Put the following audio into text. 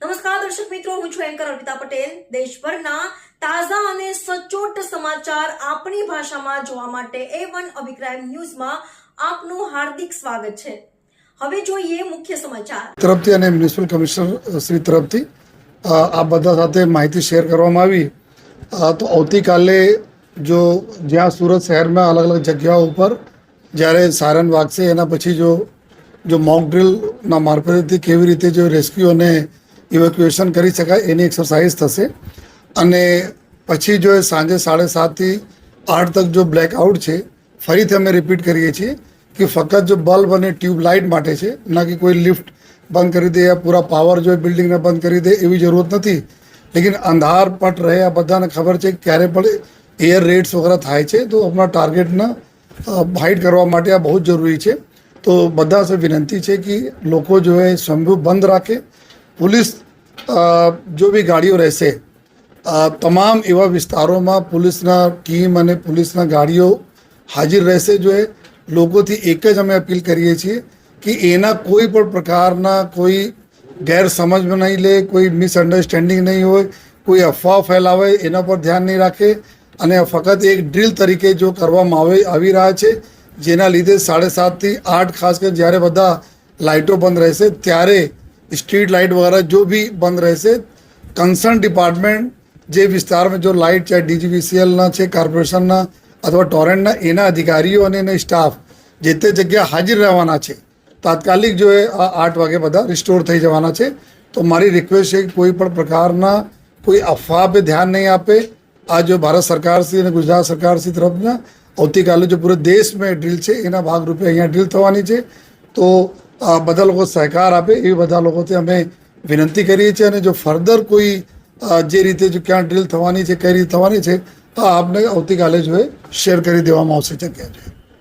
નમસ્કાર દર્શક મિત્રો, હું છું એન્કર અર્પિતા પટેલ। દેશભરના તાજા અને સચોટ સમાચાર આપણી ભાષામાં જોવા માટે A1 અભિપ્રાય ન્યૂઝમાં આપનું હાર્દિક સ્વાગત છે। હવે જોઈએ મુખ્ય સમાચાર તરફથી અને મ્યુનિસિપલ કમિશનર શ્રી તરફથી આ બધા સાથે માહિતી શેર કરવામાં આવી। તો આવતીકાલે જો જ્યાં સુરત શહેરમાં અલગ અલગ જગ્યાઓ ઉપર જ્યારે સાયરન વાગશે એના પછી જો મોક ડ્રિલના મારફતથી કેવી રીતે જો રેસ્ક્યુ અને ઇવેક્યુએશન કરી શકાય એની એક્સરસાઇઝ થશે। અને પછી જો સાંજે 7:30 થી 8 તક જો બ્લેકઆઉટ છે, ફરીથી અમે રિપીટ કરીએ છીએ कि फकत जो बल्ब और ट्यूब लाइट माटे छे, ना कि कोई लिफ्ट बंद कर दे या पूरा पावर जो बिल्डिंग ने बंद कर दे एवी जरूरत नहीं। लेकिन अंधार पट रहे आ बधाने खबर है क्यारे पण एयर रेड्स वगैरह थाय छे तो अपना टार्गेट ने हाइड करवा माटे आ बहुत जरूरी है। तो बधा से विनंती है कि लोग जो है स्वयं बंद राखे। पुलिस जो भी गाड़ियों रहશે તમામ એવા વિસ્તારોમાં પોલીસના ટીમ અને પોલીસના ગાડીઓ હાજર રહેશે। जो है લોકોથી એક જ અમે અપીલ કરીએ છીએ કે એના કોઈ પણ પ્રકારના કોઈ ગેરસમજમાં નહીં લે, કોઈ મિસઅન્ડરસ્ટેન્ડિંગ નહીં હોય, કોઈ અફવા ફેલાવે એના પર ધ્યાન નહીં રાખે। અને ફક્ત એક ડ્રિલ તરીકે જો કરવામાં આવી રહ્યા છે, જેના લીધે 7:30 થી 8 ખાસ કરીને જ્યારે બધા લાઇટો બંધ રહેશે ત્યારે સ્ટ્રીટ લાઇટ વગેરે જો भी બંધ રહેશે। કન્સર્ન ડિપાર્ટમેન્ટ જે વિસ્તારમાં જો લાઇટ ચાહે DGVCLના છે, કોર્પોરેશનના अथवा टोरेंटना एना अधिकारीओ અને એના સ્ટાફ જે તે જગ્યા હાજર રહેવાના છે। તાત્કાલિક જો એ 8 વાગે બધા રિસ્ટોર થઈ જવાના છે। તો મારી રિક્વેસ્ટ છે કે કોઈ પણ પ્રકારના કોઈ અફવા पे ધ્યાન નહીં આપે। આ જો ભારત સરકાર શ્રી અને ગુજરાત સરકાર શ્રી તરફના આવતીકાલે જો પૂરે દેશમાં ડ્રીલ છે એના ભાગરૂપે અહીંયા ડ્રીલ થવાની છે। તો બધા લોકો સહકાર આપે એવી બધા લોકોથી અમે વિનંતી કરીએ છીએ। અને જો ફર્ધર કોઈ જે રીતે જો ક્યાં ડ્રીલ થવાની છે, કઈ રીતે થવાની છે, આપને આવતીકાલે જો શેર કરી દેવામાં આવશે જગ્યા છે।